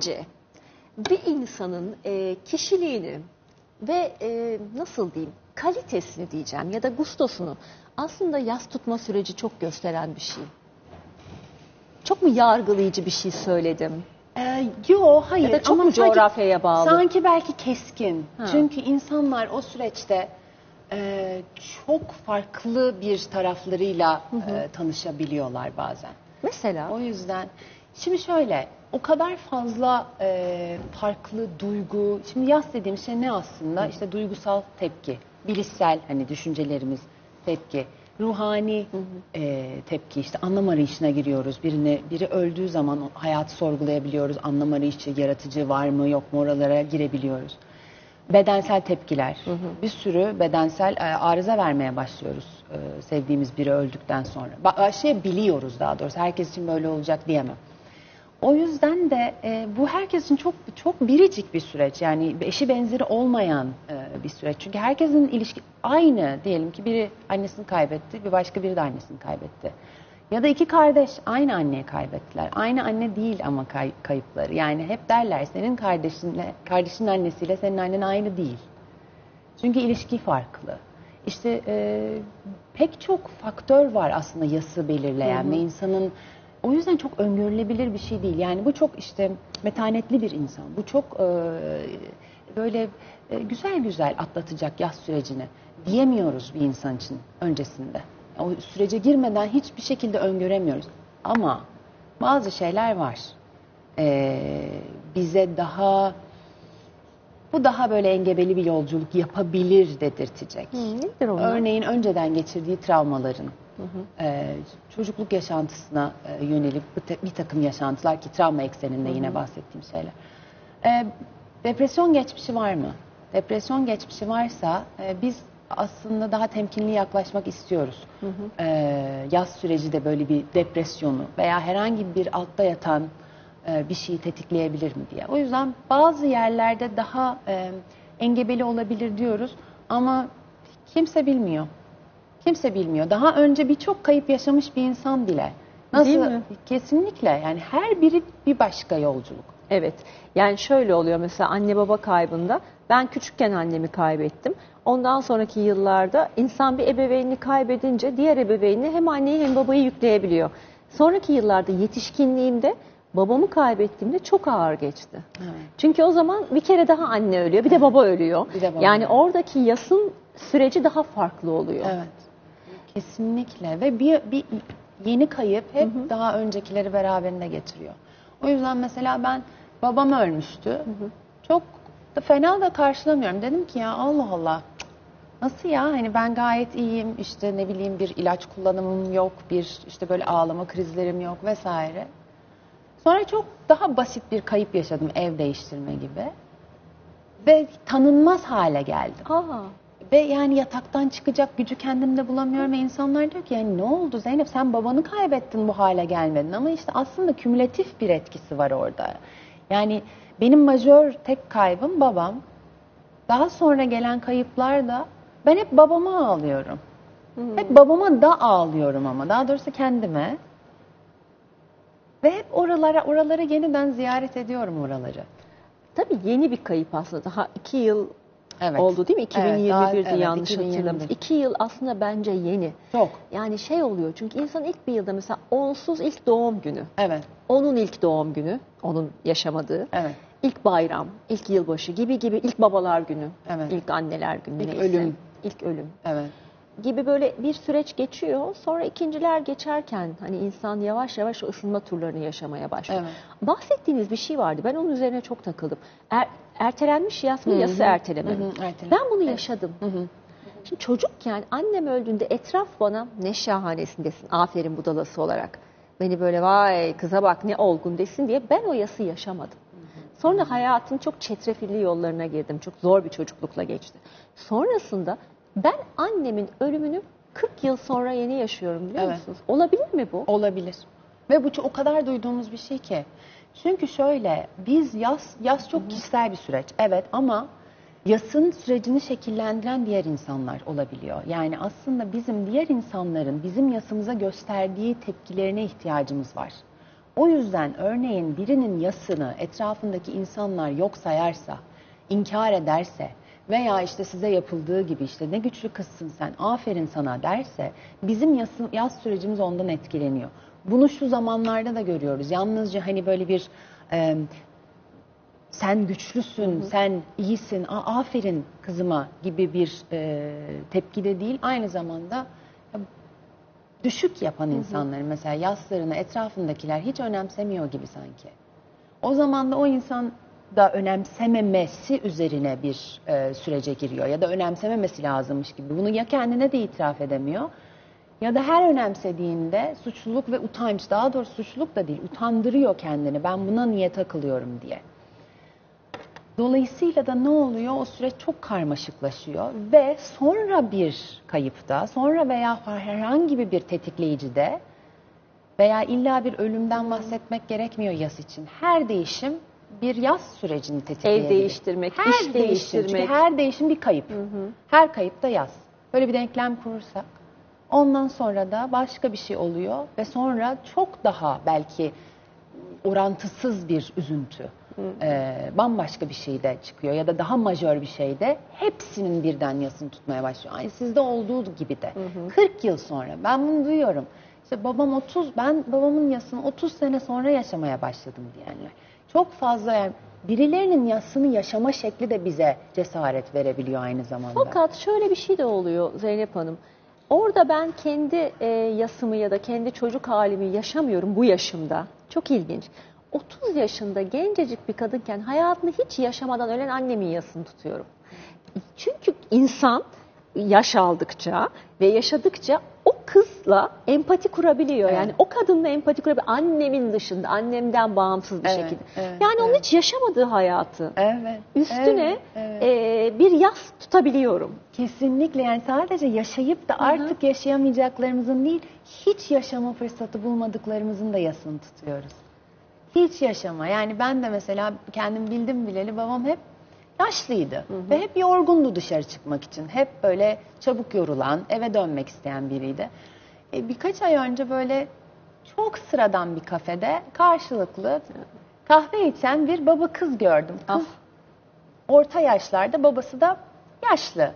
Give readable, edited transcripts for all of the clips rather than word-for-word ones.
Bence bir insanın kişiliğini ve nasıl diyeyim kalitesini diyeceğim ya da gustosunu aslında yas tutma süreci çok gösteren bir şey. Çok mu yargılayıcı bir şey söyledim? Yo, hayır. Ya da çok ama mu coğrafyaya bağlı? Sanki belki keskin. Ha. Çünkü insanlar o süreçte çok farklı bir taraflarıyla tanışabiliyorlar bazen. Mesela? O yüzden şimdi şöyle, o kadar fazla farklı duygu, şimdi yas dediğim şey ne aslında? İşte duygusal tepki, bilişsel hani düşüncelerimiz tepki, ruhani tepki, işte anlam arayışına giriyoruz. Biri öldüğü zaman hayatı sorgulayabiliyoruz, anlam arayışı, yaratıcı var mı yok mu oralara girebiliyoruz. Bedensel tepkiler, bir sürü bedensel arıza vermeye başlıyoruz sevdiğimiz biri öldükten sonra. Biliyoruz daha doğrusu, herkes için böyle olacak diyemem. O yüzden de bu herkes için çok çok biricik bir süreç. Yani eşi benzeri olmayan bir süreç. Çünkü herkesin ilişki aynı. Diyelim ki biri annesini kaybetti, bir başka biri de annesini kaybetti. Ya da iki kardeş aynı anneyi kaybettiler. Aynı anne değil ama kayıpları. Yani hep derler senin kardeşinin annesiyle senin annen aynı değil. Çünkü ilişki farklı. İşte pek çok faktör var aslında yası belirleyen ve insanın o yüzden çok öngörülebilir bir şey değil. Yani bu çok işte metanetli bir insan. Bu çok böyle güzel güzel atlatacak yas sürecini diyemiyoruz bir insan için öncesinde. O sürece girmeden hiçbir şekilde öngöremiyoruz. Ama bazı şeyler var. Bize bu daha böyle engebeli bir yolculuk yapabilir dedirtecek. Nedir onlar? Örneğin önceden geçirdiği travmaların, çocukluk yaşantısına yönelik bir takım yaşantılar ki travma ekseninde yine bahsettiğim şeyler. Depresyon geçmişi var mı? Depresyon geçmişi varsa biz aslında daha temkinli yaklaşmak istiyoruz. Yaz süreci de böyle bir depresyonu veya herhangi bir altta yatan bir şeyi tetikleyebilir mi diye. O yüzden bazı yerlerde daha engebeli olabilir diyoruz ama kimse bilmiyor. Kimse bilmiyor. Daha önce birçok kayıp yaşamış bir insan bile. Nasıl? Değil mi? Kesinlikle. Yani her biri bir başka yolculuk. Evet. Yani şöyle oluyor mesela anne baba kaybında. Ben küçükken annemi kaybettim. Ondan sonraki yıllarda insan bir ebeveynini kaybedince diğer ebeveynine hem anneyi hem babayı yükleyebiliyor. Sonraki yıllarda yetişkinliğimde babamı kaybettiğimde çok ağır geçti. Evet. Çünkü o zaman bir kere daha anne ölüyor, bir de baba ölüyor. Bir de baba yani ölüyor. oradaki yasın süreci daha farklı oluyor. Evet. Kesinlikle. Ve bir yeni kayıp hep daha öncekileri beraberinde getiriyor. O yüzden mesela ben babam ölmüştü. Çok da fena da karşılamıyorum. Dedim ki ya Allah Allah. Nasıl ya? Hani ben gayet iyiyim. İşte ne bileyim bir ilaç kullanımım yok. Bir işte böyle ağlama krizlerim yok vesaire. Sonra çok daha basit bir kayıp yaşadım. Ev değiştirme gibi. Ve tanınmaz hale geldim. Aa. Ve yani yataktan çıkacak gücü kendimde bulamıyorum. Ve insanlar diyor ki yani ne oldu Zeynep sen babanı kaybettin bu hale gelmedin. Ama işte aslında kümülatif bir etkisi var orada. Yani benim majör tek kaybım babam. Daha sonra gelen kayıplarda ben hep babama ağlıyorum. Hep babama da ağlıyorum ama daha doğrusu kendime. Ve hep oraları yeniden ziyaret ediyorum oraları. Tabii yeni bir kayıp aslında. Daha 2 yıl Evet. oldu değil mi? 2021'de Evet, yanlış 2021. hatırlamıyorsam. 2 yıl aslında bence yeni. Çok. Yani şey oluyor çünkü insan ilk bir yılda mesela onsuz ilk doğum günü. Evet. Onun ilk doğum günü, onun yaşamadığı. Evet. İlk bayram, ilk yılbaşı gibi ilk babalar günü, Evet. ilk anneler günü. İlk neyse. ölüm. İlk ölüm. Evet. Gibi böyle bir süreç geçiyor. Sonra ikinciler geçerken hani insan yavaş yavaş o ısınma turlarını yaşamaya başlıyor. Evet. Bahsettiğiniz bir şey vardı. Ben onun üzerine çok takıldım. Ertelenmiş yas mı, yası erteleme mi? Erteleme. Ben bunu yaşadım. Şimdi çocukken annem öldüğünde etraf bana ne şahanesin aferin budalası olarak. Beni böyle vay kıza bak ne olgun desin diye ben o yası yaşamadım. Sonra hayatın çok çetrefilli yollarına girdim. Çok zor bir çocuklukla geçti. Sonrasında ben annemin ölümünü 40 yıl sonra yeni yaşıyorum biliyor Evet. musunuz? Olabilir mi bu? Olabilir. Ve bu o kadar duyduğumuz bir şey ki. Çünkü şöyle biz yas çok kişisel bir süreç. Evet ama yasın sürecini şekillendiren diğer insanlar olabiliyor. Yani aslında bizim diğer insanların bizim yasımıza gösterdiği tepkilerine ihtiyacımız var. O yüzden örneğin birinin yasını etrafındaki insanlar yok sayarsa, inkar ederse veya işte size yapıldığı gibi işte ne güçlü kızsın sen, aferin sana derse bizim yas sürecimiz ondan etkileniyor. Bunu şu zamanlarda da görüyoruz. Yalnızca hani böyle bir sen güçlüsün, sen iyisin, aferin kızıma gibi bir tepkide değil. Aynı zamanda düşük yapan insanların mesela yaslarını etrafındakiler hiç önemsemiyor gibi sanki. O zaman da o insan da önemsememesi üzerine bir sürece giriyor ya da önemsememesi lazımmış gibi. Bunu ya kendine de itiraf edemiyor ya da her önemsediğinde suçluluk ve utanç, daha doğrusu suçluluk da değil, utandırıyor kendini. Ben buna niye takılıyorum diye. Dolayısıyla da ne oluyor? O süreç çok karmaşıklaşıyor ve sonra bir kayıpta, sonra veya herhangi bir tetikleyicide veya illa bir ölümden bahsetmek gerekmiyor yas için. Her değişim bir yas sürecini tetikleyebilir. Ev değiştirmek, iş değiştirmek. Çünkü her değişim bir kayıp. Her kayıp da yas. Böyle bir denklem kurursak ondan sonra da başka bir şey oluyor ve sonra çok daha belki orantısız bir üzüntü. Bambaşka bir şey de çıkıyor ya da daha majör bir şey de hepsinin birden yasını tutmaya başlıyor. Aynı sizde olduğu gibi de. 40 yıl sonra ben bunu duyuyorum. İşte ben babamın yasını 30 sene sonra yaşamaya başladım diyenler. Çok fazla yani birilerinin yasını yaşama şekli de bize cesaret verebiliyor aynı zamanda. Fakat şöyle bir şey de oluyor Zeynep Hanım. Orada ben kendi yasımı ya da kendi çocuk halimi yaşamıyorum bu yaşımda. Çok ilginç. 30 yaşında gencecik bir kadınken hayatını hiç yaşamadan ölen annemin yasını tutuyorum. Çünkü insan yaş aldıkça ve yaşadıkça o kızla empati kurabiliyor. Evet. Yani o kadınla empati kurabiliyor. Annemin dışında, annemden bağımsız bir şekilde. Evet, yani onun hiç yaşamadığı hayatı üstüne bir yas tutabiliyorum. Kesinlikle yani sadece yaşayıp da artık yaşayamayacaklarımızın değil, hiç yaşama fırsatı bulmadıklarımızın da yasını tutuyoruz. Hiç yaşama. Yani ben de mesela kendim bildim bileli babam hep yaşlıydı. Ve hep yorgundu dışarı çıkmak için. Hep böyle çabuk yorulan, eve dönmek isteyen biriydi. Birkaç ay önce böyle çok sıradan bir kafede karşılıklı kahve içen bir baba kız gördüm. Kız orta yaşlarda, babası da yaşlı.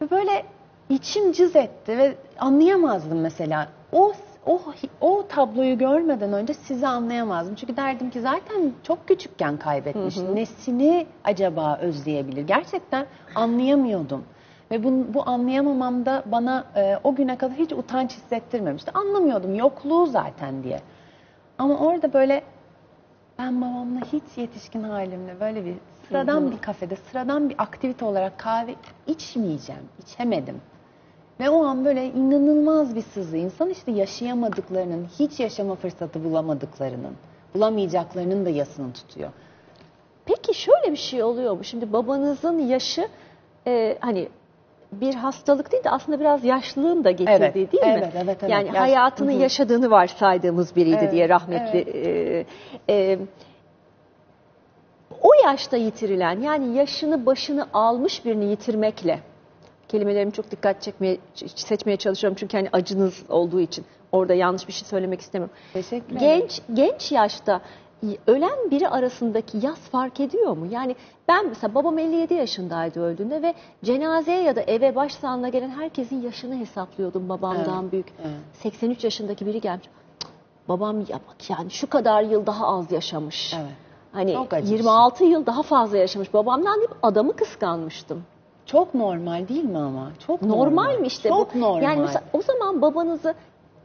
Ve böyle içim cız etti ve anlayamazdım mesela. O tabloyu görmeden önce sizi anlayamazdım. Çünkü derdim ki zaten çok küçükken kaybetmiş. Nesini acaba özleyebilir? Gerçekten anlayamıyordum. Ve bu anlayamamam da bana o güne kadar hiç utanç hissettirmemişti. Anlamıyordum yokluğu zaten diye. Ama orada böyle ben babamla hiç yetişkin halimle böyle bir sıradan bir kafede, sıradan bir aktivite olarak kahve içmeyeceğim. İçemedim. Ve o an böyle inanılmaz bir sızı. İnsan işte yaşayamadıklarının, hiç yaşama fırsatı bulamayacaklarının da yasını tutuyor. Peki şöyle bir şey oluyor mu? Şimdi babanızın yaşı hani bir hastalık değil de aslında biraz yaşlılığın da getirdiği değil mi? Evet. Yani hayatını yaşadığını varsaydığımız biriydi diye rahmetli. O yaşta yitirilen yani yaşını başını almış birini yitirmekle kelimelerimi çok seçmeye çalışıyorum çünkü hani acınız olduğu için orada yanlış bir şey söylemek istemiyorum. Teşekkür ederim. Genç yaşta ölen biri arasındaki yas fark ediyor mu? Yani ben mesela babam 57 yaşındaydı öldüğünde ve cenazeye ya da eve başsağlığına gelen herkesin yaşını hesaplıyordum babamdan büyük. 83 yaşındaki biri gelmiş. Babam ya bak yani şu kadar yıl daha az yaşamış. Hani 26 yıl daha fazla yaşamış babamdan deyip adamı kıskanmıştım. Çok normal değil mi ama? Çok normal mi işte? Çok normal. Yani mesela o zaman babanızı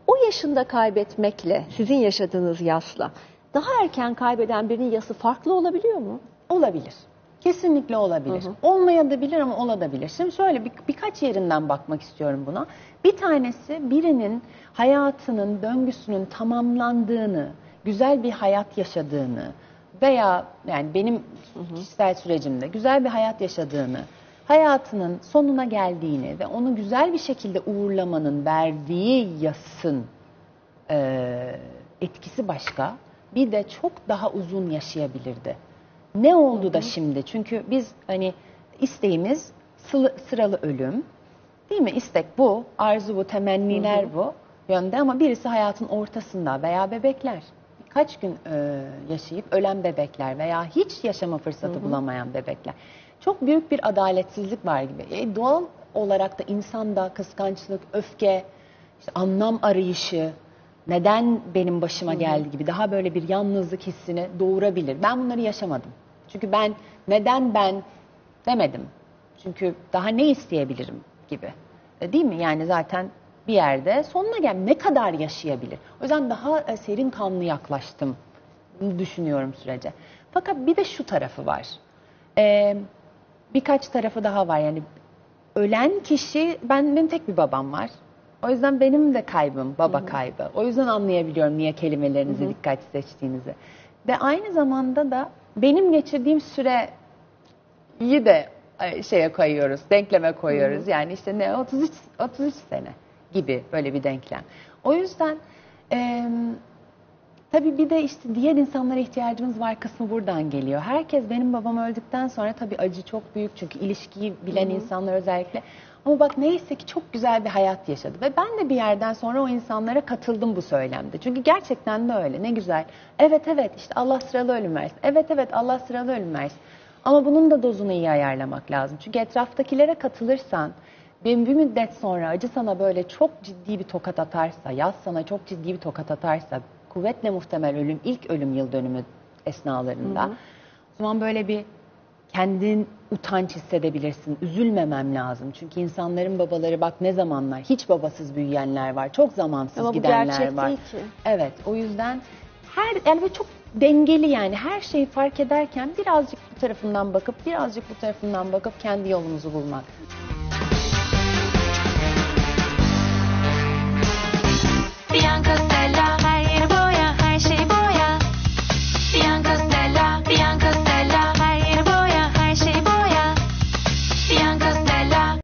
o yaşında kaybetmekle, sizin yaşadığınız yasla daha erken kaybeden birinin yası farklı olabiliyor mu? Olabilir. Kesinlikle olabilir. Olmayabilir ama olabilir. Şimdi şöyle birkaç yerinden bakmak istiyorum buna. Bir tanesi birinin hayatının döngüsünün tamamlandığını, güzel bir hayat yaşadığını veya yani benim kişisel sürecimde güzel bir hayat yaşadığını, hayatının sonuna geldiğini ve onu güzel bir şekilde uğurlamanın verdiği yasın etkisi başka. Bir de çok daha uzun yaşayabilirdi. Ne oldu da şimdi? Çünkü biz hani isteğimiz sıralı ölüm, değil mi? İstek bu, arzu bu, temenniler bu. yönde ama birisi hayatın ortasında veya bebekler. Birkaç gün yaşayıp ölen bebekler veya hiç yaşama fırsatı bulamayan bebekler. Çok büyük bir adaletsizlik var gibi. Doğal olarak da insanda kıskançlık, öfke, işte anlam arayışı, neden benim başıma geldi gibi daha böyle bir yalnızlık hissini doğurabilir. Ben bunları yaşamadım. Çünkü neden ben demedim. Çünkü daha ne isteyebilirim gibi. Değil mi? Yani zaten bir yerde sonuna ne kadar yaşayabilir? O yüzden daha serin kanlı yaklaştım. Bunu düşünüyorum sürece. Fakat bir de şu tarafı var. Birkaç tarafı daha var. Yani ölen kişi, benim tek bir babam var. O yüzden benim de kaybım, baba kaybı. O yüzden anlayabiliyorum niye kelimelerinizi dikkatli seçtiğinizi. Ve aynı zamanda da benim geçirdiğim süreyi de şeye koyuyoruz, denkleme koyuyoruz. Yani işte ne 33 sene gibi böyle bir denklem. O yüzden tabii bir de işte diğer insanlara ihtiyacımız var kısmı buradan geliyor. Herkes benim babam öldükten sonra tabii acı çok büyük çünkü ilişkiyi bilen insanlar özellikle. Ama bak neyse ki çok güzel bir hayat yaşadı. Ve ben de bir yerden sonra o insanlara katıldım bu söylemde. Çünkü gerçekten de öyle. Ne güzel. Evet işte Allah sıralı ölüm versin. Evet Allah sıralı ölüm versin. Ama bunun da dozunu iyi ayarlamak lazım. Çünkü etraftakilere katılırsan, bir müddet sonra acı sana böyle çok ciddi bir tokat atarsa, yaz sana çok ciddi bir tokat atarsa, kuvvetle muhtemel ilk ölüm yıl dönümü esnalarında, o zaman böyle bir kendin utanç hissedebilirsin. Üzülmemem lazım. Çünkü insanların babaları bak ne zamanlar hiç babasız büyüyenler var. Çok zamansız gidenler var. Ama bu gerçek değil ki. Evet, o yüzden yani böyle çok dengeli yani her şeyi fark ederken birazcık bu tarafından bakıp birazcık bu tarafından bakıp kendi yolumuzu bulmak. Bianca Stella, her yeri boya, her şey boya. Bianca Stella, Bianca Stella, her yeri boya, her şey boya. Bianca Stella.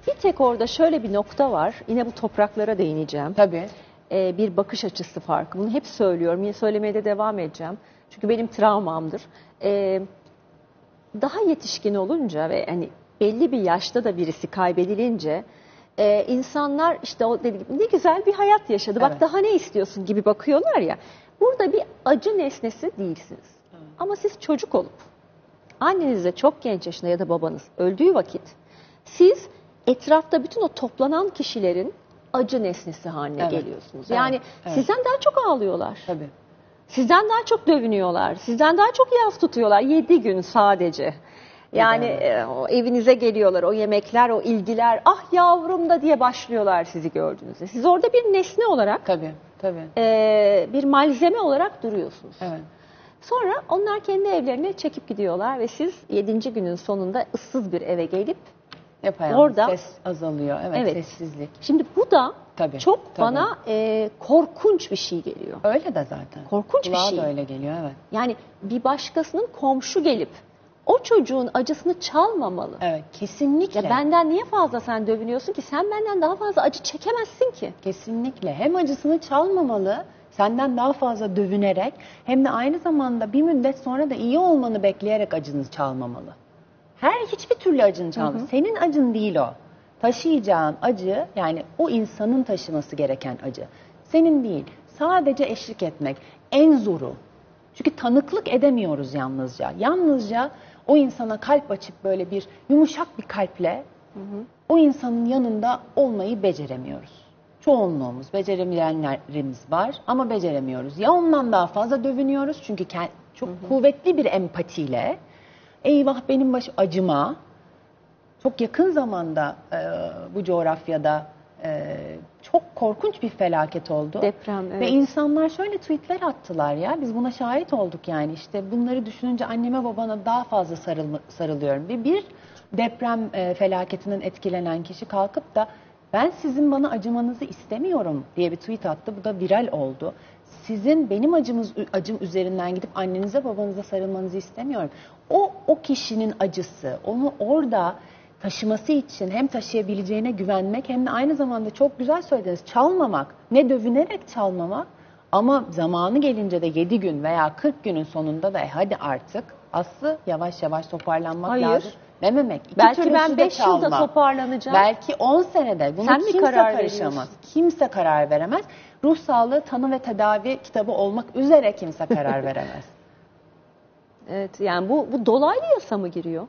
Bir tek orada şöyle bir nokta var. Yine bu topraklara değineceğim. Tabii. Bir bakış açısı farkı. Bunu hep söylüyorum. Yine söylemeye de devam edeceğim. Çünkü benim travmamdır. Daha yetişkin olunca ve hani belli bir yaşta da birisi kaybedilince insanlar işte o dediğim gibi ne güzel bir hayat yaşadı. Bak Evet. daha ne istiyorsun gibi bakıyorlar ya. Burada bir acı nesnesi değilsiniz. Ama siz çocuk olup anneniz de çok genç yaşında ya da babanız öldüğü vakit siz etrafta bütün o toplanan kişilerin acı nesnesi haline geliyorsunuz. Yani sizden daha çok ağlıyorlar. Tabii. Sizden daha çok dövünüyorlar. Sizden daha çok yas tutuyorlar. 7 gün sadece. Yani o evinize geliyorlar. O yemekler, o ilgiler. Ah yavrum da diye başlıyorlar sizi gördüğünüzde. Siz orada bir nesne olarak, Tabii. bir malzeme olarak duruyorsunuz. Evet. Sonra onlar kendi evlerine çekip gidiyorlar ve siz 7. günün sonunda ıssız bir eve gelip orada ses azalıyor. Evet, sessizlik. Şimdi bu da Tabii, çok tabii. bana korkunç bir şey geliyor. Öyle de zaten. Korkunç bir Kulağa şey. da öyle geliyor, evet. Yani bir başkasının komşu gelip o çocuğun acısını çalmamalı. Evet, kesinlikle. Ya benden niye fazla sen dövünüyorsun ki? Sen benden daha fazla acı çekemezsin ki. Kesinlikle. Hem acısını çalmamalı, senden daha fazla dövünerek, hem de aynı zamanda bir müddet sonra da iyi olmanı bekleyerek acını çalmamalı. Hiçbir türlü acını çalmamalı. Senin acın değil o. Taşıyacağın acı, yani o insanın taşıması gereken acı. Senin değil. Sadece eşlik etmek. En zoru. Çünkü tanıklık edemiyoruz yalnızca. Yalnızca o insana kalp açıp böyle bir yumuşak bir kalple o insanın yanında olmayı beceremiyoruz. Çoğunluğumuz, beceremeyenlerimiz var ama beceremiyoruz. Ya ondan daha fazla dövünüyoruz çünkü çok kuvvetli bir empatiyle eyvah benim başım acıma. Çok yakın zamanda bu coğrafyada çok korkunç bir felaket oldu. Deprem, evet. Ve insanlar şöyle tweetler attılar ya, biz buna şahit olduk yani. İşte bunları düşününce anneme babana daha fazla sarılıyorum. Ve bir deprem felaketinden etkilenen kişi kalkıp da ben sizin bana acımanızı istemiyorum diye bir tweet attı. Bu da viral oldu. Sizin benim acım üzerinden gidip annenize babanıza sarılmanızı istemiyorum. O kişinin acısı, onu orada taşıması için hem taşıyabileceğine güvenmek hem de aynı zamanda çok güzel söylediniz, çalmamak, ne dövünerek çalmamak ama zamanı gelince de 7 gün veya 40 günün sonunda da hadi artık Aslı yavaş yavaş toparlanmak lazım. Dememek. İki Belki türlüsü ben de 5 yılda çalma. toparlanacağım. Belki 10 senede. Bunu Sen mi kimse karar karışamaz. veriyorsun? Kimse karar veremez. Ruh sağlığı tanı ve tedavi kitabı olmak üzere kimse karar veremez. Evet, yani bu dolaylı yasa mı giriyor?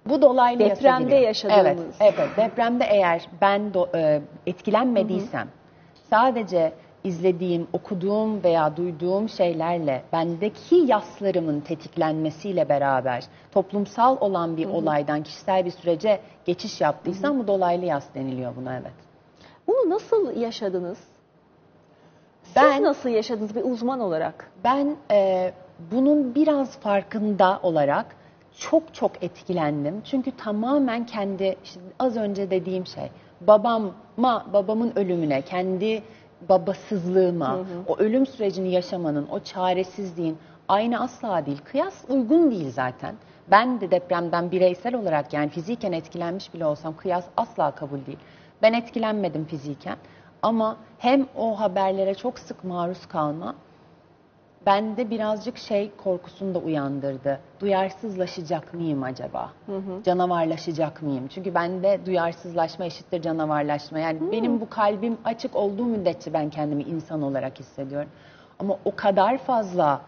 Bu dolaylı yasa Depremde giriyor. yaşadığımız. Evet. Depremde eğer ben etkilenmediysem, sadece izlediğim, okuduğum veya duyduğum şeylerle bendeki yaslarımın tetiklenmesiyle beraber toplumsal olan bir olaydan kişisel bir sürece geçiş yaptıysam bu dolaylı yas deniliyor buna, evet. Bunu nasıl yaşadınız? Siz Ben- nasıl yaşadınız bir uzman olarak? Ben bunun biraz farkında olarak çok etkilendim. Çünkü tamamen kendi, işte az önce dediğim şey, babamın ölümüne, kendi babasızlığıma, o ölüm sürecini yaşamanın, o çaresizliğin aynı asla değil. Kıyas uygun değil zaten. Ben de depremden bireysel olarak, yani fiziken etkilenmiş bile olsam, kıyas asla kabul değil. Ben etkilenmedim fiziken ama hem o haberlere çok sık maruz kalma bende birazcık korkusunu da uyandırdı. Duyarsızlaşacak mıyım acaba? Canavarlaşacak mıyım? Çünkü bende duyarsızlaşma eşittir canavarlaşma. Yani benim bu kalbim açık olduğu müddetçe ben kendimi insan olarak hissediyorum. Ama o kadar fazla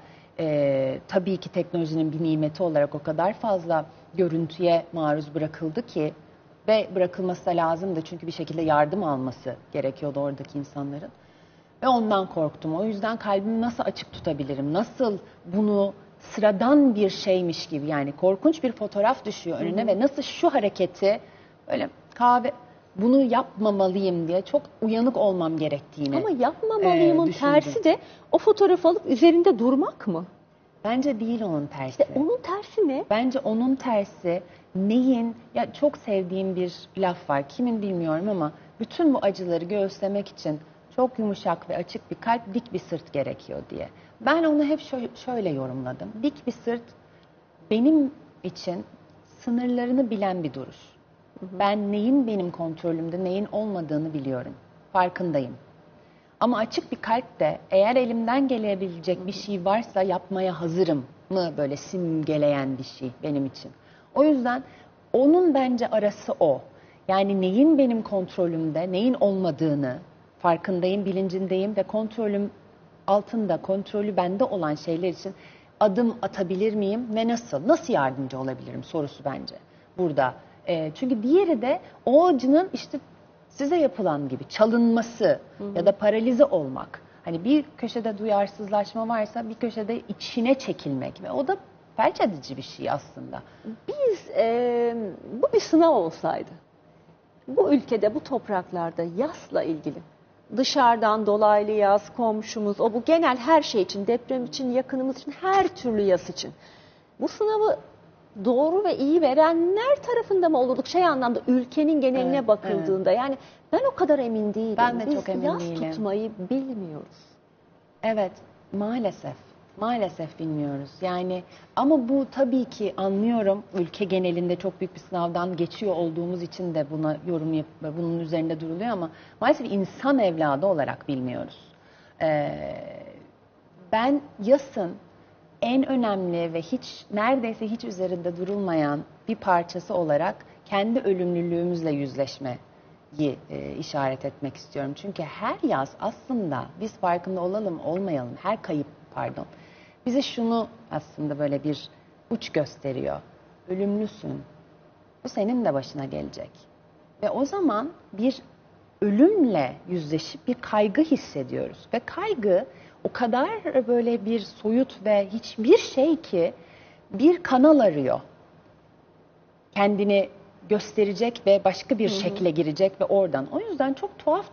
tabii ki teknolojinin bir nimeti olarak o kadar fazla görüntüye maruz bırakıldı ki, ve bırakılması da lazımdı çünkü bir şekilde yardım alması gerekiyordu oradaki insanların. Ve ondan korktum. O yüzden kalbimi nasıl açık tutabilirim? Nasıl bunu sıradan bir şeymiş gibi, yani korkunç bir fotoğraf düşüyor önüne ve nasıl şu hareketi böyle bunu yapmamalıyım diye çok uyanık olmam gerektiğini Ama yapmamalıyımın düşündüm. tersi de o fotoğrafı alıp üzerinde durmak mı? Bence değil onun tersi. İşte onun tersi ne? Bence onun tersi ya çok sevdiğim bir laf var. Kimin bilmiyorum ama bütün bu acıları göğüslemek için çok yumuşak ve açık bir kalp, dik bir sırt gerekiyor diye. Ben onu hep şöyle yorumladım. Dik bir sırt benim için sınırlarını bilen bir duruş. Ben neyin benim kontrolümde, neyin olmadığını biliyorum. Farkındayım. Ama açık bir kalp de eğer elimden gelebilecek bir şey varsa yapmaya hazırım mı böyle simgeleyen bir şey benim için. O yüzden onun bence arası o. Yani neyin benim kontrolümde, neyin olmadığını farkındayım, bilincindeyim ve kontrolüm altında, kontrolü bende olan şeyler için adım atabilir miyim ve nasıl? Nasıl yardımcı olabilirim sorusu bence burada. Çünkü diğeri de o acının işte size yapılan gibi çalınması ya da paralize olmak. Hani bir köşede duyarsızlaşma varsa bir köşede içine çekilmek ve o da felç edici bir şey aslında. Bu bir sınav olsaydı, bu ülkede, bu topraklarda yasla ilgili dışarıdan dolaylı yas, komşumuz, bu genel her şey için, deprem için, yakınımız için, her türlü yas için. Bu sınavı doğru ve iyi verenler tarafında mı olurduk? Anlamda ülkenin geneline bakıldığında. Evet. Yani ben o kadar emin değilim. Ben de çok emin değilim. Biz yas tutmayı bilmiyoruz. Evet, maalesef. Maalesef bilmiyoruz. Yani ama bu tabii ki anlıyorum. Ülke genelinde çok büyük bir sınavdan geçiyor olduğumuz için de buna yorum bunun üzerinde duruluyor ama maalesef insan evladı olarak bilmiyoruz. Ben yasın en önemli ve neredeyse hiç üzerinde durulmayan bir parçası olarak kendi ölümlülüğümüzle yüzleşmeyi işaret etmek istiyorum. Çünkü her yaz aslında biz farkında olalım olmayalım, her kayıp bize şunu aslında böyle bir uç gösteriyor. Ölümlüsün. Bu senin de başına gelecek. Ve o zaman bir ölümle yüzleşip bir kaygı hissediyoruz. Ve kaygı o kadar böyle bir soyut ve hiçbir şey ki bir kanal arıyor. Kendini gösterecek ve başka bir şekle girecek ve oradan. O yüzden çok tuhaf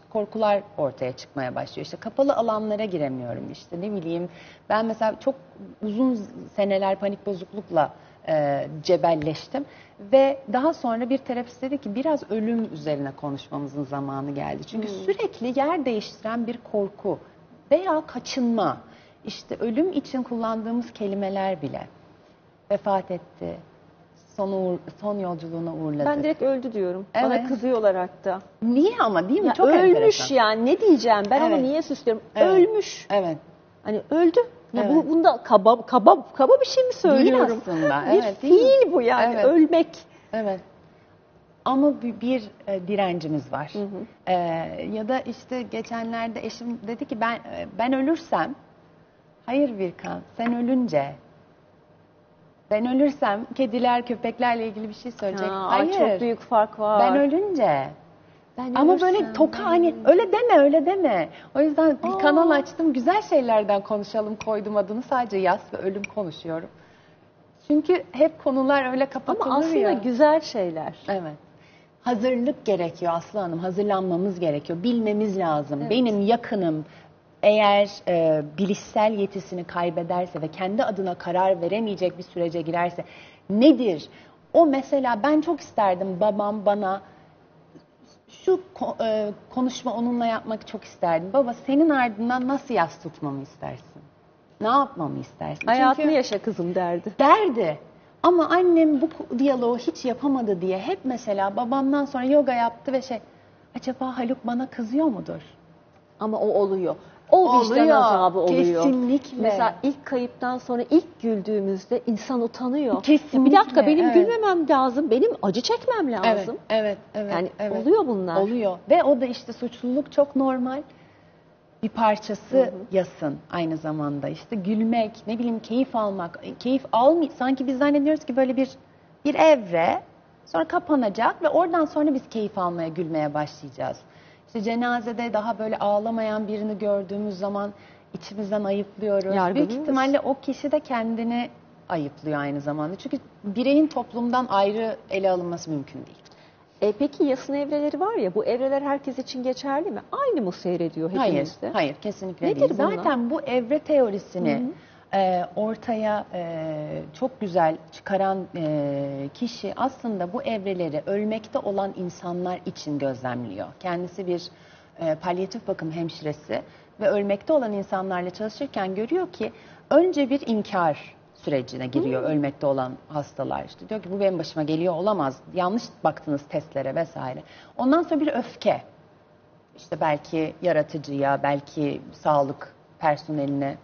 korkular ortaya çıkmaya başlıyor. İşte kapalı alanlara giremiyorum. İşte ne bileyim, ben mesela çok uzun seneler panik bozuklukla cebelleştim. Ve daha sonra bir terapist dedi ki biraz ölüm üzerine konuşmamızın zamanı geldi. Çünkü sürekli yer değiştiren bir korku veya kaçınma. İşte ölüm için kullandığımız kelimeler bile. Vefat etti. Son yolculuğuna uğurladı. Ben direkt öldü diyorum. Evet. Bana kızıyorlar hatta. Niye ama, değil mi? Ya çok ölmüş enteresan. yani, ne diyeceğim ben, Evet. onu niye süslüyorum? Evet. Ölmüş. Evet. Hani öldü. Ya Evet. bunda kaba bir şey mi söylüyorum? Değil aslında. Bir Evet, değil mi? fiil bu yani, Evet. ölmek. Evet. Ama bir direncimiz var. Ya da işte geçenlerde eşim dedi ki ben ölürsem, hayır Birkan, sen ölünce, ben ölürsem kediler, köpeklerle ilgili bir şey söyleyecek. Hayır. Çok büyük fark var. Ben ölünce. Ben Ama böyle ölürsem, toka ben hani ölünce. öyle deme, öyle deme. O yüzden bir kanal açtım. Güzel şeylerden konuşalım koydum adını. Sadece yas ve ölüm konuşuyorum. Çünkü hep konular öyle kapatılır Ama aslında ya. güzel şeyler. Evet. Hazırlık gerekiyor Aslı Hanım. Hazırlanmamız gerekiyor. Bilmemiz lazım. Benim yakınım eğer bilişsel yetisini kaybederse ve kendi adına karar veremeyecek bir sürece girerse nedir? O mesela ben çok isterdim babam bana şu konuşma onunla yapmak çok isterdim. Baba senin ardından nasıl yas tutmamı istersin? Ne yapmamı istersin? Hayatını Çünkü yaşa kızım derdi. derdi. Ama annem bu diyaloğu hiç yapamadı diye hep mesela babamdan sonra yoga yaptı ve acaba Haluk bana kızıyor mudur? Ama o oluyor. O vicdan Oluyor, azabı oluyor. kesinlikle. Mesela ilk kayıptan sonra ilk güldüğümüzde insan utanıyor. Kesinlikle, Bir dakika benim evet. gülmemem lazım. Benim acı çekmem lazım. Evet. Yani evet. oluyor bunlar. Oluyor. Ve o da işte suçluluk çok normal. Bir parçası yasın aynı zamanda. İşte gülmek, ne bileyim keyif almak. Keyif sanki biz zannediyoruz ki böyle bir evre sonra kapanacak ve oradan sonra biz keyif almaya, gülmeye başlayacağız. İşte cenazede daha böyle ağlamayan birini gördüğümüz zaman içimizden ayıplıyoruz. Yargılıyoruz. Büyük ihtimalle o kişi de kendini ayıplıyor aynı zamanda. Çünkü bireyin toplumdan ayrı ele alınması mümkün değil. Peki yasın evreleri var ya, bu evreler herkes için geçerli mi? Aynı mı seyrediyor hepimizde? Hayır, kesinlikle Nedir değil. bunlar? Zaten bu evre teorisini ortaya çok güzel çıkaran kişi aslında bu evreleri ölmekte olan insanlar için gözlemliyor. Kendisi bir palyatif bakım hemşiresi ve ölmekte olan insanlarla çalışırken görüyor ki önce bir inkar sürecine giriyor ölmekte olan hastalar. İşte diyor ki bu benim başıma geliyor olamaz. Yanlış baktınız testlere vesaire. Ondan sonra bir öfke. İşte belki yaratıcıya, belki sağlık personeline,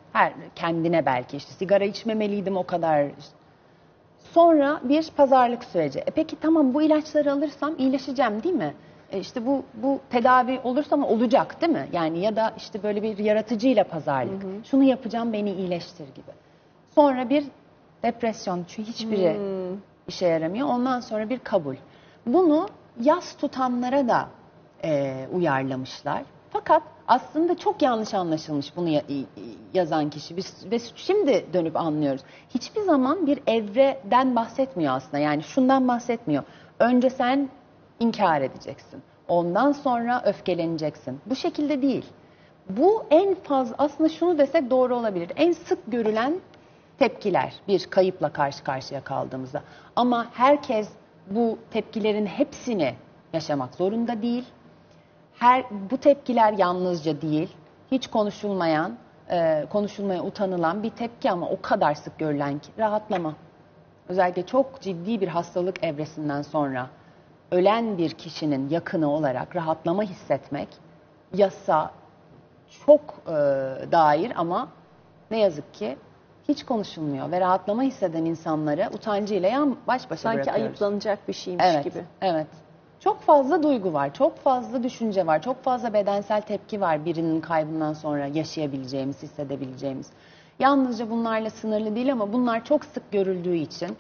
kendine belki işte sigara içmemeliydim o kadar. Sonra bir pazarlık süreci. Peki tamam bu ilaçları alırsam iyileşeceğim değil mi? İşte bu tedavi olursam olacak değil mi? Yani ya da işte böyle bir yaratıcıyla pazarlık. Şunu yapacağım beni iyileştir gibi. Sonra bir depresyon. Çünkü hiçbiri işe yaramıyor. Ondan sonra bir kabul. Bunu yas tutanlara da uyarlamışlar. Fakat aslında çok yanlış anlaşılmış bunu yazan kişi. Ve şimdi dönüp anlıyoruz. Hiçbir zaman bir evreden bahsetmiyor aslında. Yani şundan bahsetmiyor. Önce sen inkar edeceksin. Ondan sonra öfkeleneceksin. Bu şekilde değil. Bu en fazla aslında şunu desek doğru olabilir. En sık görülen tepkiler bir kayıpla karşı karşıya kaldığımızda. Ama herkes bu tepkilerin hepsini yaşamak zorunda değil. Bu tepkiler yalnızca değil, hiç konuşulmayan, konuşulmaya utanılan bir tepki ama o kadar sık görülen ki rahatlama. Özellikle çok ciddi bir hastalık evresinden sonra ölen bir kişinin yakını olarak rahatlama hissetmek yasa çok dair ama ne yazık ki hiç konuşulmuyor ve rahatlama hisseden insanları utancıyla baş başa Sanki bırakıyoruz. ayıplanacak bir şeymiş gibi. Evet. Çok fazla duygu var, çok fazla düşünce var, çok fazla bedensel tepki var birinin kaybından sonra yaşayabileceğimiz, hissedebileceğimiz. Yalnızca bunlarla sınırlı değil ama bunlar çok sık görüldüğü için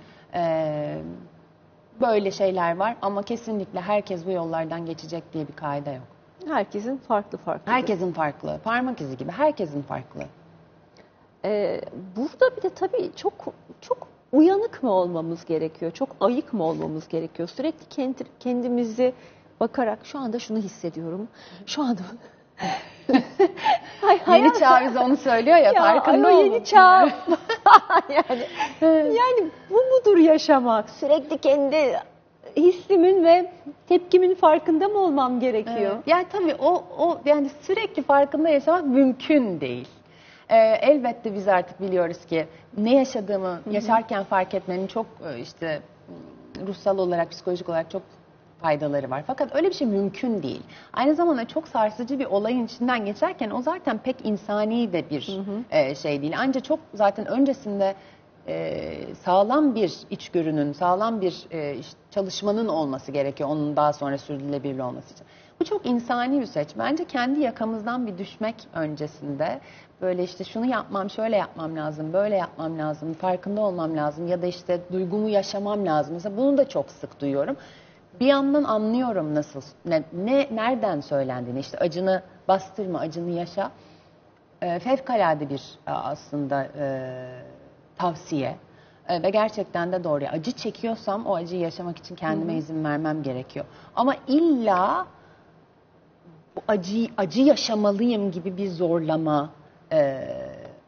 böyle şeyler var ama kesinlikle herkes bu yollardan geçecek diye bir kaide yok. Herkesin farklı. Herkesin farklı, parmak izi gibi herkesin farklı. Burada bir de tabii çok uyanık mı olmamız gerekiyor? Çok ayık mı olmamız gerekiyor? Sürekli kendimizi bakarak şu anda şunu hissediyorum. Şu anda Yeni çağ bize onu söylüyor ya, farkında olun. Yeni çağ. yani bu mudur yaşamak? Sürekli kendi hissimin ve tepkimin farkında mı olmam gerekiyor? Evet. Yani tabii o yani sürekli farkında yaşamak mümkün değil. Elbette biz artık biliyoruz ki ne yaşadığımı yaşarken fark etmenin çok işte ruhsal olarak, psikolojik olarak çok faydaları var. Fakat öyle bir şey mümkün değil. Aynı zamanda çok sarsıcı bir olayın içinden geçerken o zaten pek insani de bir şey değil. Ancak çok zaten öncesinde sağlam bir içgörünün, sağlam bir çalışmanın olması gerekiyor onun daha sonra sürdürülebilir olması için. Bu çok insani bir süreç. Bence kendi yakamızdan bir düşmek öncesinde böyle işte şunu yapmam, şöyle yapmam lazım, böyle yapmam lazım, farkında olmam lazım ya da işte duygumu yaşamam lazım. Mesela bunu da çok sık duyuyorum. Bir yandan anlıyorum nasıl, nereden söylendiğini. İşte acını bastırma, acını yaşa. Fevkalade bir aslında tavsiye. Ve gerçekten de doğru. Acı çekiyorsam o acıyı yaşamak için kendime izin vermem gerekiyor. Ama illa bu acı yaşamalıyım gibi bir zorlama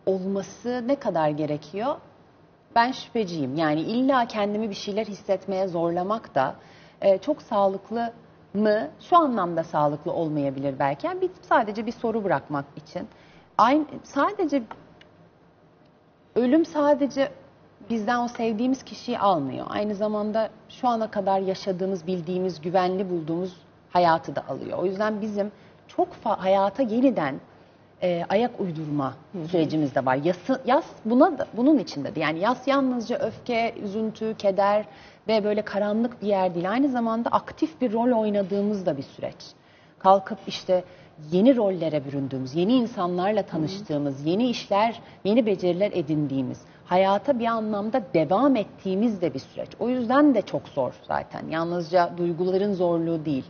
olması ne kadar gerekiyor? Ben şüpheciyim. Yani illa kendimi bir şeyler hissetmeye zorlamak da çok sağlıklı mı? Şu anlamda sağlıklı olmayabilir belki. Yani sadece bir soru bırakmak için. Ölüm sadece bizden o sevdiğimiz kişiyi almıyor. Aynı zamanda şu ana kadar yaşadığımız, bildiğimiz, güvenli bulduğumuz hayatı da alıyor. O yüzden bizim çok hayata yeniden ayak uydurma sürecimiz de var. Yas bunun içinde de. Yani yas yalnızca öfke, üzüntü, keder ve böyle karanlık bir yer değil. Aynı zamanda aktif bir rol oynadığımız da bir süreç. Kalkıp işte yeni rollere büründüğümüz, yeni insanlarla tanıştığımız, yeni işler, yeni beceriler edindiğimiz, hayata bir anlamda devam ettiğimiz de bir süreç. O yüzden de çok zor zaten. Yalnızca duyguların zorluğu değil.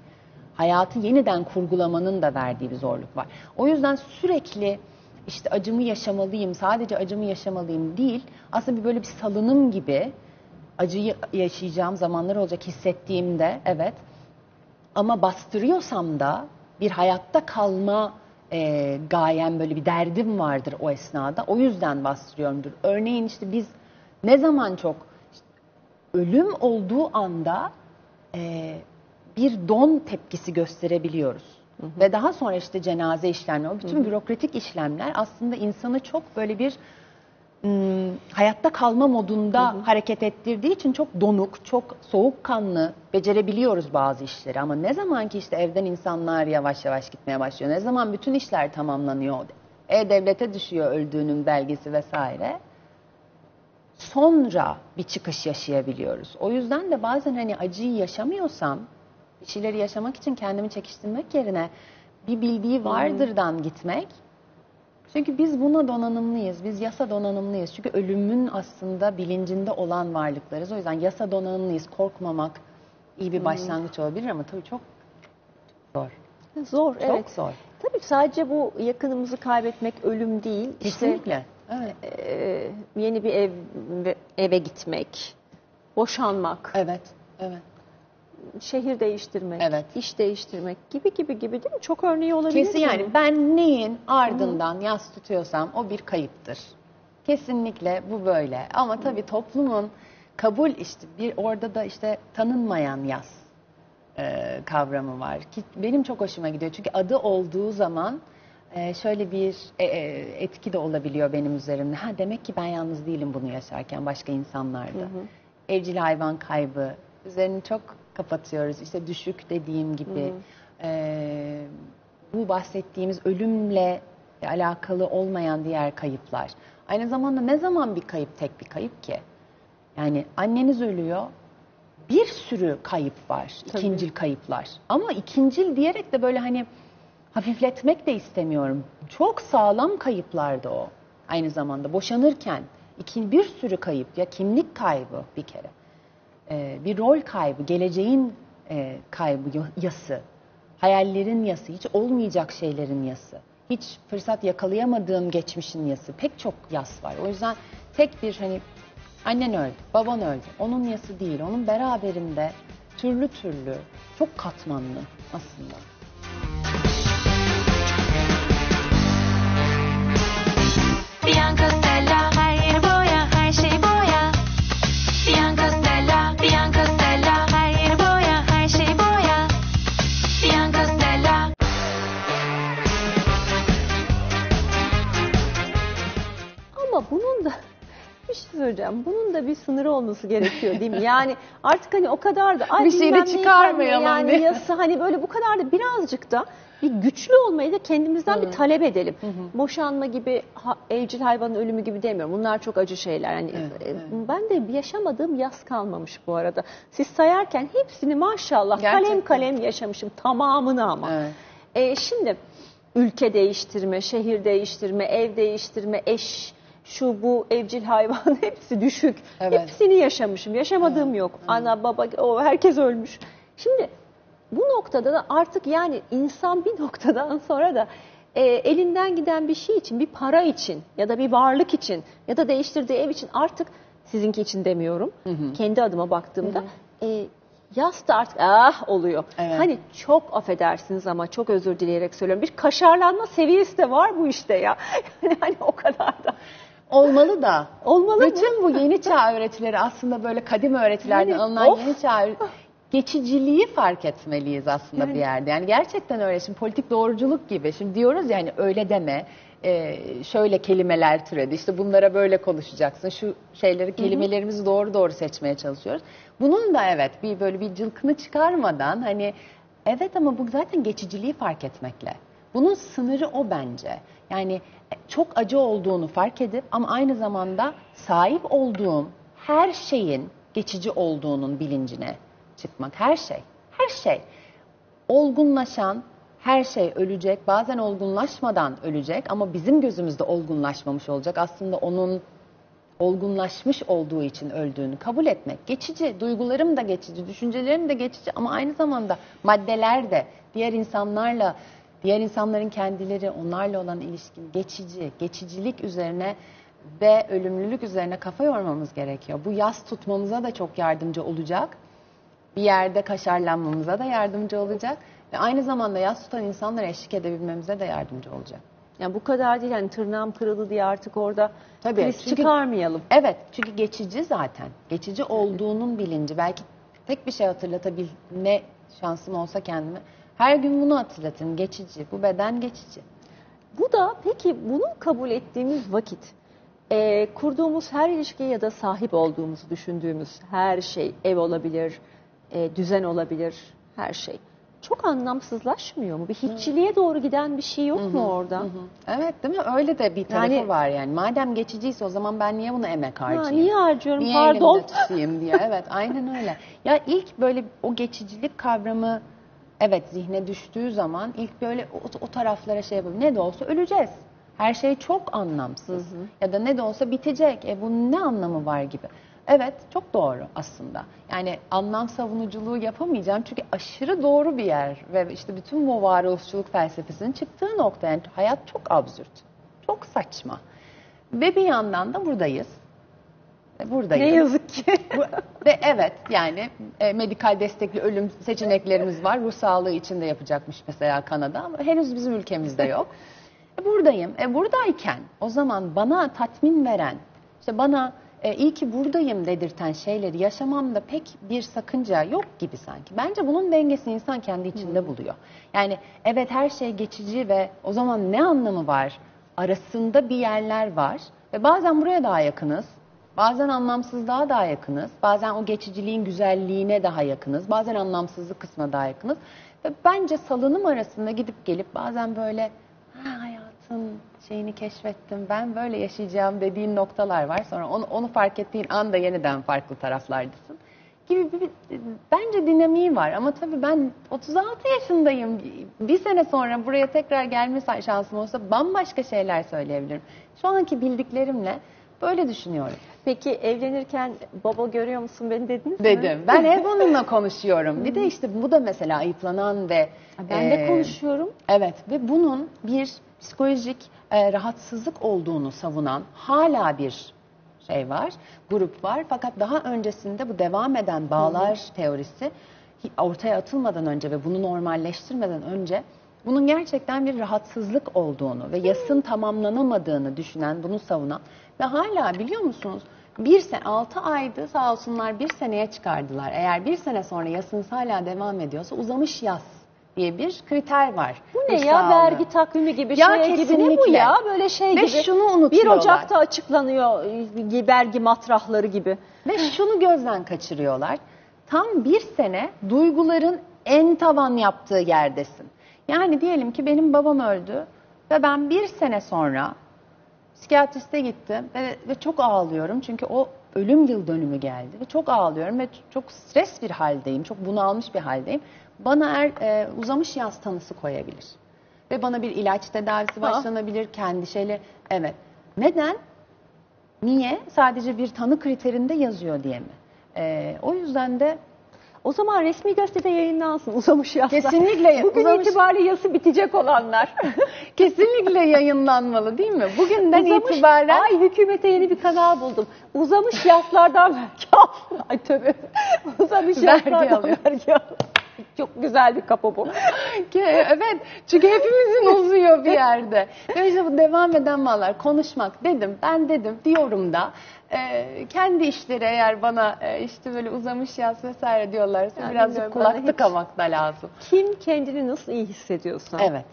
Hayatı yeniden kurgulamanın da verdiği bir zorluk var. O yüzden sürekli işte acımı yaşamalıyım, sadece acımı yaşamalıyım değil. Aslında böyle bir salınım gibi acıyı yaşayacağım zamanlar olacak hissettiğimde evet. Ama bastırıyorsam da bir hayatta kalma gayem, böyle bir derdim vardır o esnada. O yüzden bastırıyorumdur. Örneğin işte biz ne zaman çok ölüm olduğu anda bir don tepkisi gösterebiliyoruz. Ve daha sonra işte cenaze işlemleri, o bütün bürokratik işlemler aslında insanı çok böyle bir hayatta kalma modunda hareket ettirdiği için çok donuk, çok soğukkanlı becerebiliyoruz bazı işleri. Ama ne zaman ki işte evden insanlar yavaş yavaş gitmeye başlıyor, ne zaman bütün işler tamamlanıyor, devlete düşüyor öldüğünün belgesi vesaire, sonra bir çıkış yaşayabiliyoruz. O yüzden de bazen hani acıyı yaşamıyorsam, bir şeyleri yaşamak için kendimi çekiştirmek yerine bir bildiği vardırdan gitmek. Çünkü biz buna donanımlıyız. Biz yasa donanımlıyız. Çünkü ölümün aslında bilincinde olan varlıklarız. O yüzden yasa donanımlıyız. Korkmamak iyi bir başlangıç olabilir ama tabii çok zor. Zor, çok evet. Zor. Tabii sadece bu yakınımızı kaybetmek ölüm değil. Kesinlikle. İşte, yeni bir eve gitmek, boşanmak. Evet, evet. Şehir değiştirmek, evet. iş değiştirmek gibi değil mi? Çok örneği olabilir. Kesin yani ben neyin ardından yas tutuyorsam o bir kayıptır. Kesinlikle bu böyle. Ama tabii toplumun kabul işte orada da işte tanınmayan yas kavramı var ki benim çok hoşuma gidiyor. Çünkü adı olduğu zaman şöyle bir etki de olabiliyor benim üzerimde. Ha demek ki ben yalnız değilim bunu yaşarken, başka insanlar da. Evcil hayvan kaybı üzerini çok kapatıyoruz. İşte düşük dediğim gibi bu bahsettiğimiz ölümle alakalı olmayan diğer kayıplar. Aynı zamanda ne zaman bir kayıp tek bir kayıp ki? Yani anneniz ölüyor, bir sürü kayıp var, ikincil kayıplar. Ama ikincil diyerek de böyle hani hafifletmek de istemiyorum. Çok sağlam kayıplardı o. Aynı zamanda boşanırken bir sürü kayıp, ya kimlik kaybı bir kere. Bir rol kaybı, geleceğin kaybı, yası, hayallerin yası, hiç olmayacak şeylerin yası, hiç fırsat yakalayamadığım geçmişin yası, pek çok yas var. O yüzden tek bir hani annen öldü, baban öldü, onun yası değil, onun beraberinde türlü çok katmanlı aslında. Bianca Stella, her yeri boya, her şey boya. Bianca Stella, Bianca Stella, her yeri boya, her şey boya. Bianca Stella. Ama bunun da bir şey söyleyeceğim. Bunun da bir sınırı olması gerekiyor değil mi? Yani artık hani o kadar da Bir şey de bilmem neyi çıkarmayalım yani diye. yası hani böyle bu kadar da birazcık da bir güçlü olmayı da kendimizden bir talep edelim. Boşanma gibi, evcil hayvanın ölümü gibi demiyorum. Bunlar çok acı şeyler. Yani ben de yaşamadığım yas kalmamış bu arada. Siz sayarken hepsini maşallah Gerçekten. kalem kalem yaşamışım, tamamını ama. Evet. Şimdi ülke değiştirme, şehir değiştirme, ev değiştirme, eş, şu bu, evcil hayvan hepsi düşük. Evet. Hepsini yaşamışım. Yaşamadığım yok. Ana, baba, o herkes ölmüş. Şimdi bu noktada da artık yani insan bir noktadan sonra da elinden giden bir şey için, bir para için ya da bir varlık için ya da değiştirdiği ev için artık sizinki için demiyorum. Kendi adıma baktığımda yas da artık oluyor. Evet. Hani çok affedersiniz ama çok özür dileyerek söylüyorum. Bir kaşarlanma seviyesi de var bu işte ya. Yani hani o kadar da. Olmalı da. Olmalı mı? Bütün bu yeni çağ öğretileri aslında böyle kadim öğretilerden Yani, alınan of. yeni çağ geçiciliği fark etmeliyiz aslında bir yerde. Yani gerçekten öyle. Şimdi politik doğruculuk gibi. Şimdi diyoruz yani öyle deme. Şöyle kelimeler türedi. İşte bunlara böyle konuşacaksın. Şu şeyleri, kelimelerimizi doğru seçmeye çalışıyoruz. Bunun da evet böyle bir cılkını çıkarmadan hani evet ama bu zaten geçiciliği fark etmekle. Bunun sınırı o bence. Yani çok acı olduğunu fark edip ama aynı zamanda sahip olduğum her şeyin geçici olduğunun bilincine çıkmak. Her şey. Olgunlaşan her şey ölecek. Bazen olgunlaşmadan ölecek ama bizim gözümüzde olgunlaşmamış olacak. Aslında onun olgunlaşmış olduğu için öldüğünü kabul etmek. Geçici, duygularım da geçici, düşüncelerim de geçici ama aynı zamanda maddeler de diğer insanlarla, diğer insanların kendileri, onlarla olan ilişkin geçici, geçicilik üzerine ve ölümlülük üzerine kafa yormamız gerekiyor. Bu yas tutmamıza da çok yardımcı olacak. Bir yerde kaşarlanmamıza da yardımcı olacak. Ve aynı zamanda yas tutan insanlara eşlik edebilmemize de yardımcı olacak. Yani bu kadar değil yani tırnağım kırıldı diye artık orada kriz çünkü- çıkarmayalım. Evet, çünkü geçici zaten. Geçici olduğunun bilinci. Belki tek bir şey hatırlatabilme şansım olsa kendime. Her gün bunu hatırlatın. Geçici. Bu beden geçici. Bu da peki bunu kabul ettiğimiz vakit kurduğumuz her ilişki ya da sahip olduğumuzu düşündüğümüz her şey, ev olabilir, düzen olabilir, her şey. Çok anlamsızlaşmıyor mu? Bir hiççiliğe doğru giden bir şey yok mu orada? Evet değil mi? Öyle de bir tarafı Yani- var yani. Madem geçiciyse o zaman ben niye buna emek harcayayım? Niye harcıyorum? Niye Pardon. elimde tutayım diye. Evet aynen öyle. Ya ilk böyle o geçicilik kavramı evet zihne düştüğü zaman ilk böyle o taraflara şey yapalım. Ne de olsa öleceğiz. Her şey çok anlamsız. Ya da ne de olsa bitecek. Bunun ne anlamı var gibi. Evet çok doğru aslında. Yani anlam savunuculuğu yapamayacağım çünkü aşırı doğru bir yer. Ve işte bütün bu varoluşçuluk felsefesinin çıktığı nokta. Yani hayat çok absürt. Çok saçma. Ve bir yandan da buradayız. Buradayız. Ne yazık ki. Ve evet yani medikal destekli ölüm seçeneklerimiz var. Ruh sağlığı için de yapacakmış mesela Kanada ama henüz bizim ülkemizde yok. Buradayım. Buradayken o zaman bana tatmin veren, işte bana iyi ki buradayım dedirten şeyleri yaşamamda pek bir sakınca yok gibi sanki. Bence bunun dengesini insan kendi içinde buluyor. Yani evet her şey geçici ve o zaman ne anlamı var? Arasında bir yerler var ve bazen buraya daha yakınız. Bazen anlamsızlığa daha yakınız. Bazen o geçiciliğin güzelliğine daha yakınız. Bazen anlamsızlık kısmına daha yakınız. Ve bence salınım arasında gidip gelip bazen böyle hayatın şeyini keşfettim, ben böyle yaşayacağım dediğin noktalar var. Sonra onu fark ettiğin anda yeniden farklı taraflardasın gibi bence dinamiği var. Ama tabii ben 36 yaşındayım. Bir sene sonra buraya tekrar gelme şansım olsa bambaşka şeyler söyleyebilirim. Şu anki bildiklerimle böyle düşünüyorum. Peki evlenirken baba görüyor musun beni dediniz mi? Dedim. Ben hep onunla konuşuyorum. Bir de işte bu da mesela ayıplanan ve... Ben de konuşuyorum. Evet ve bunun bir psikolojik rahatsızlık olduğunu savunan hala bir şey var, grup var. Fakat daha öncesinde bu devam eden bağlar teorisi ortaya atılmadan önce ve bunu normalleştirmeden önce bunun gerçekten bir rahatsızlık olduğunu ve yasın tamamlanamadığını düşünen, bunu savunan ve hala biliyor musunuz 6 aydı sağ olsunlar 1 seneye çıkardılar. Eğer 1 sene sonra yasınız hala devam ediyorsa uzamış yas diye bir kriter var. Bu Bir ne ya, sağlığı. vergi takvimi gibi Ya şey gibi, ne bu kesinlikle. ya, böyle şey Ve gibi. şunu 1 unutuyorlar. Ocak'ta açıklanıyor vergi matrahları gibi. Ve şunu gözden kaçırıyorlar. Tam 1 sene duyguların en tavan yaptığı yerdesin. Yani diyelim ki benim babam öldü ve ben 1 sene sonra psikiyatriste gittim ve çok ağlıyorum. Çünkü o ölüm yıl dönümü geldi ve çok ağlıyorum ve çok stres bir haldeyim, çok bunalmış bir haldeyim. Bana uzamış yaz tanısı koyabilir. Ve bana bir ilaç tedavisi başlanabilir, kendi şeyle. Evet. Neden? Niye? Sadece bir tanı kriterinde yazıyor diye mi? O yüzden de O zaman resmi gazetede yayınlansın uzamış yaslar. kesinlikle Bugün uzamış, itibariyle yası bitecek olanlar. kesinlikle yayınlanmalı değil mi? Bugünden Uzamış, itibaren ay hükümete yeni bir kanal buldum. Uzamış yaslardan vergi al. Ay tövbe. Uzamış Vergi yaslardan alıyor. vergi al. Çok güzel bir kapı bu. evet, çünkü hepimizin uzuyor bir yerde. Ve işte bu devam eden mallar, konuşmak dedim, ben dedim diyorum da kendi işleri eğer bana işte böyle uzamış yaz vesaire diyorlarsa Yani birazcık bilmiyorum, kulak bana hiç- tıkamak da lazım. Kim kendini nasıl iyi hissediyorsa Evet.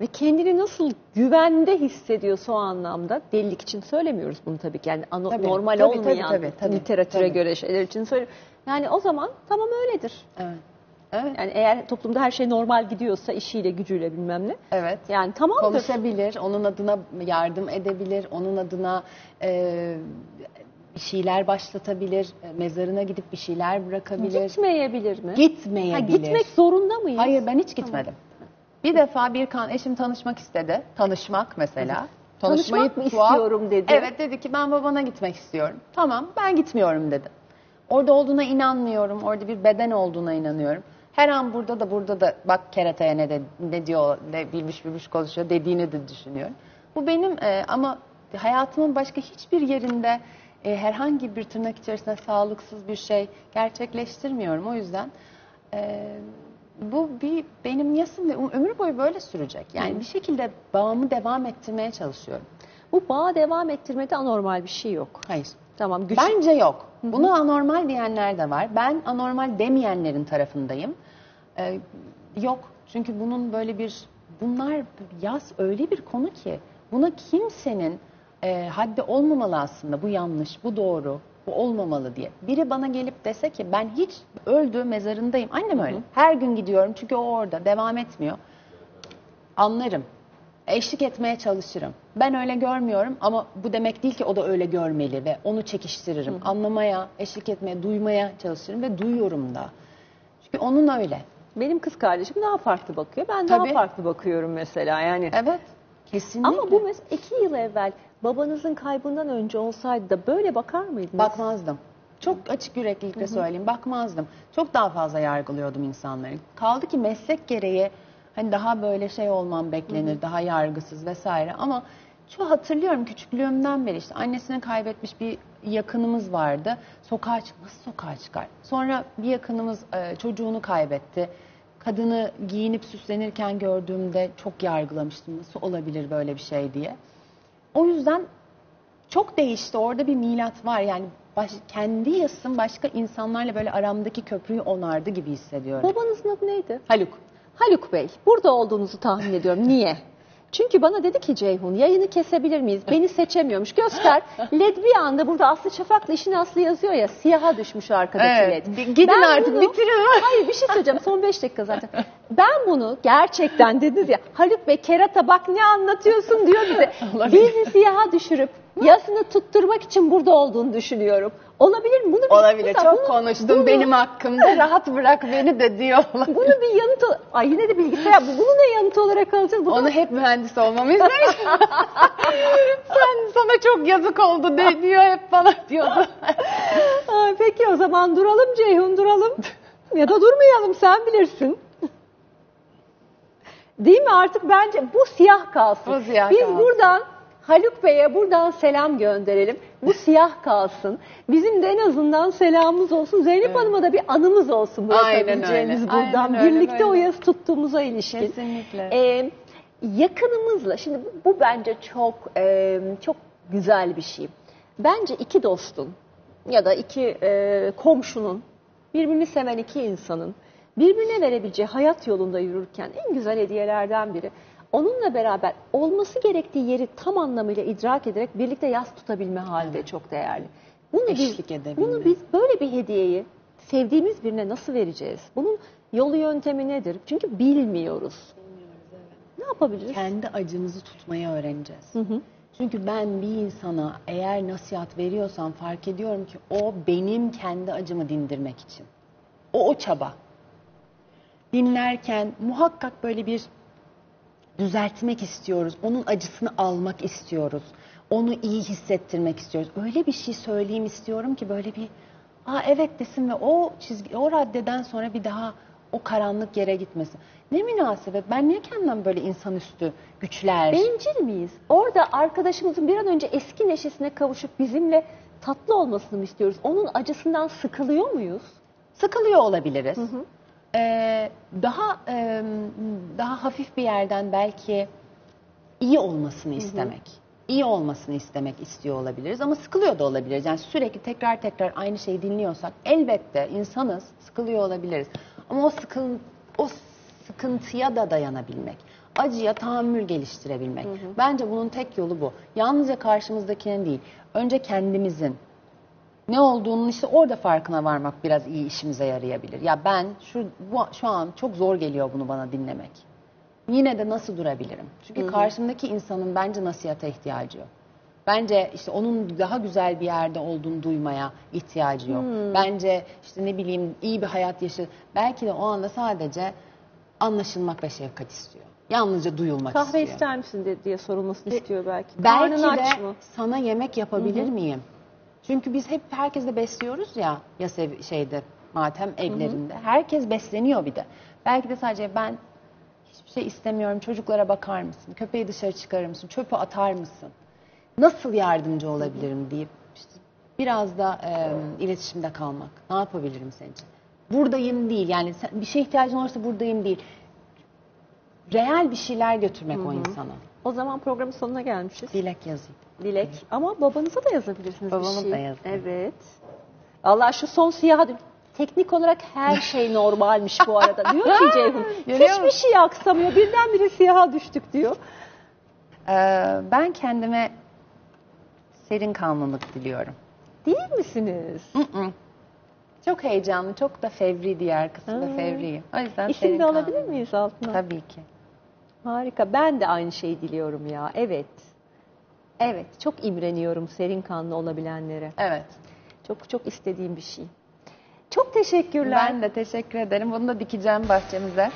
ve kendini nasıl güvende hissediyorsa o anlamda, delilik için söylemiyoruz bunu tabii ki. Yani Tabii, normal tabii, olmayan tabii, literatüre tabii. göre şeyler için söylüyorum. Yani o zaman tamam öyledir. Evet. Evet. Yani eğer toplumda her şey normal gidiyorsa, işiyle gücüyle bilmem ne. Evet. Yani tamamdır. Konuşabilir, onun adına yardım edebilir, onun adına bir şeyler başlatabilir, mezarına gidip bir şeyler bırakabilir. Gitmeyebilir mi? Gitmeyebilir. Ha, gitmek zorunda mıyız? Hayır, ben hiç gitmedim. Bir defa eşim tanışmak istedi. Tanışmak mesela. Tanışmak mı tuhaf- istiyorum dedi. Evet, dedi ki ben babana gitmek istiyorum. Tamam, ben gitmiyorum dedi. Orada olduğuna inanmıyorum. Orada bir beden olduğuna inanıyorum. Her an burada da bak kerataya ne diyor, ne bilmiş konuşuyor dediğini de düşünüyorum. Bu benim ama hayatımın başka hiçbir yerinde herhangi bir tırnak içerisinde sağlıksız bir şey gerçekleştirmiyorum. O yüzden bu benim yasım ve ömür boyu böyle sürecek. Yani bir şekilde bağımı devam ettirmeye çalışıyorum. Bu bağı devam ettirmede anormal bir şey yok. Hayır. Tamam, güç. Bence yok. Bunu anormal diyenler de var. Ben anormal demeyenlerin tarafındayım. Yok. Çünkü bunlar yaz öyle bir konu ki buna kimsenin haddi olmamalı aslında. Bu yanlış, bu doğru, bu olmamalı diye. Biri bana gelip dese ki ben hiç öldü mezarındayım. Annem öyle. Her gün gidiyorum çünkü o orada devam etmiyor. Anlarım. Eşlik etmeye çalışırım. Ben öyle görmüyorum ama bu demek değil ki o da öyle görmeli ve onu çekiştiririm. Anlamaya, eşlik etmeye, duymaya çalışırım ve duyuyorum da. Çünkü onun öyle. Benim kız kardeşim daha farklı bakıyor. Ben daha Tabii. farklı bakıyorum mesela yani. Evet. Kesinlikle. Ama bu mesela 2 yıl evvel babanızın kaybından önce olsaydı da böyle bakar mıydınız? Bakmazdım. Çok açık yüreklilikle söyleyeyim. Bakmazdım. Çok daha fazla yargılıyordum insanları. Kaldı ki meslek gereği hani daha böyle şey olmam beklenir. Daha yargısız vesaire. Ama şu hatırlıyorum küçüklüğümden beri işte annesini kaybetmiş bir yakınımız vardı. Nasıl sokağa çıkar? Sonra bir yakınımız çocuğunu kaybetti. Kadını giyinip süslenirken gördüğümde çok yargılamıştım. Nasıl olabilir böyle bir şey diye. O yüzden çok değişti. Orada bir milat var. Yani kendi yasım başka insanlarla böyle aramdaki köprüyü onardı gibi hissediyorum. Babanızın adı neydi? Haluk. Haluk Bey. Burada olduğunuzu tahmin ediyorum. Niye? Çünkü bana dedi ki Ceyhun, yayını kesebilir miyiz? Beni seçemiyormuş. Göster. LED bir anda burada Aslı Şafak'la işin aslı yazıyor ya. Siyaha düşmüş arkadaki Evet. LED. Gidin Ben artık bitirin. Hayır, bir şey söyleyeceğim. Son 5 dakika zaten. Ben bunu gerçekten dediniz ya. Haluk Bey kerata bak ne anlatıyorsun diyor bize. Bizi siyaha düşürüp yasını tutturmak için burada olduğunu düşünüyorum. Olabilir mi? Olabilir. Çok konuştum benim hakkımda. Rahat bırak beni de diyor. Bunu bir yanıt... Ay yine de bilgisayar. Bunu ne yanıt olarak alacağız? Onu hep mühendis olmamı ister. Sana çok yazık oldu diyor hep bana diyordu. Ay, peki o zaman duralım Ceyhun, duralım. Ya da durmayalım, sen bilirsin. Değil mi? Artık bence bu siyah kalsın. Bu siyah Biz kalsın. buradan Haluk Bey'e buradan selam gönderelim. Bu siyah kalsın. Bizim de en azından selamımız olsun. Zeynep Hanım'a da bir anımız olsun bırakabileceğimiz öyle. buradan. Aynen öyle, Birlikte böyle. o yaz tuttuğumuza ilişkin. Kesinlikle. Yakınımızla, şimdi bu bence çok güzel bir şey. Bence 2 dostun ya da 2 komşunun, birbirini seven 2 insanın birbirine verebileceği hayat yolunda yürürken en güzel hediyelerden biri. Onunla beraber olması gerektiği yeri tam anlamıyla idrak ederek birlikte yas tutabilme hali de çok değerli. Eşlik edebilme. Bunu biz böyle bir hediyeyi sevdiğimiz birine nasıl vereceğiz? Bunun yolu yöntemi nedir? Çünkü bilmiyoruz. Ne yapabiliriz? Kendi acımızı tutmayı öğreneceğiz. Hı hı. Çünkü ben bir insana eğer nasihat veriyorsam fark ediyorum ki o benim kendi acımı dindirmek için. O çaba. Dinlerken muhakkak böyle bir düzeltmek istiyoruz. Onun acısını almak istiyoruz. Onu iyi hissettirmek istiyoruz. Öyle bir şey söyleyeyim istiyorum ki böyle bir evet desin ve o raddeden sonra bir daha o karanlık yere gitmesin. Ne münasebet. Ben niye kendimden böyle insanüstü güçler? Bencil miyiz? Orada arkadaşımızın bir an önce eski neşesine kavuşup bizimle tatlı olmasını mı istiyoruz? Onun acısından sıkılıyor muyuz? Sıkılıyor olabiliriz. Hı hı. Daha hafif bir yerden belki iyi olmasını istemek. İyi olmasını istemek istiyor olabiliriz ama sıkılıyor da olabiliriz. Yani sürekli tekrar aynı şeyi dinliyorsak elbette insanız, sıkılıyor olabiliriz. Ama o sıkıntıya da dayanabilmek, acıya tahammül geliştirebilmek. Bence bunun tek yolu bu. Yalnızca karşımızdakinin değil, önce kendimizin ne olduğunun işte orada farkına varmak biraz iyi işimize yarayabilir. Ya ben şu an çok zor geliyor bunu bana dinlemek. Yine de nasıl durabilirim? Çünkü karşımdaki insanın bence nasihata ihtiyacı yok. Bence işte onun daha güzel bir yerde olduğunu duymaya ihtiyacı yok. Bence işte ne bileyim iyi bir hayat belki de o anda sadece anlaşılmak ve şefkat istiyor. Yalnızca duyulmak Kahve istiyor. ister misin diye sorulmasını istiyor belki. Belki Karnın de aç mı? sana yemek yapabilir miyim? Çünkü biz hep herkesle besliyoruz ya matem evlerinde. Herkes besleniyor bir de. Belki de sadece ben hiçbir şey istemiyorum. Çocuklara bakar mısın? Köpeği dışarı çıkarır mısın? Çöpü atar mısın? Nasıl yardımcı olabilirim deyip işte biraz da iletişimde kalmak. Ne yapabilirim sence? Buradayım değil. Yani bir şeye ihtiyacın olursa buradayım değil. Reel bir şeyler götürmek o insana. O zaman programın sonuna gelmişiz. Dilek yazayım. Dilek. Ama babanıza da yazabilirsiniz Babama bir şey. da yazayım. Evet. Allah şu son siyah teknik olarak her şey normalmiş bu arada. Diyor ki Ceyhun. Hiçbir şey aksamıyor. Birdenbire siyaha düştük diyor. Ben kendime serin kanlılık diliyorum. Değil misiniz? Çok heyecanlı, çok da fevri diğer kısımda fevriyim. O yüzden İsim serin de alabilir kanlılık. miyiz altına? Tabii ki. Harika. Ben de aynı şeyi diliyorum ya. Evet. Evet. Çok imreniyorum serin kanlı olabilenlere. Evet. Çok çok istediğim bir şey. Çok teşekkürler. Ben de teşekkür ederim. Bunu da dikeceğim bahçemize.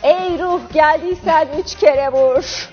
Ey ruh geldiysen 3 kere vur.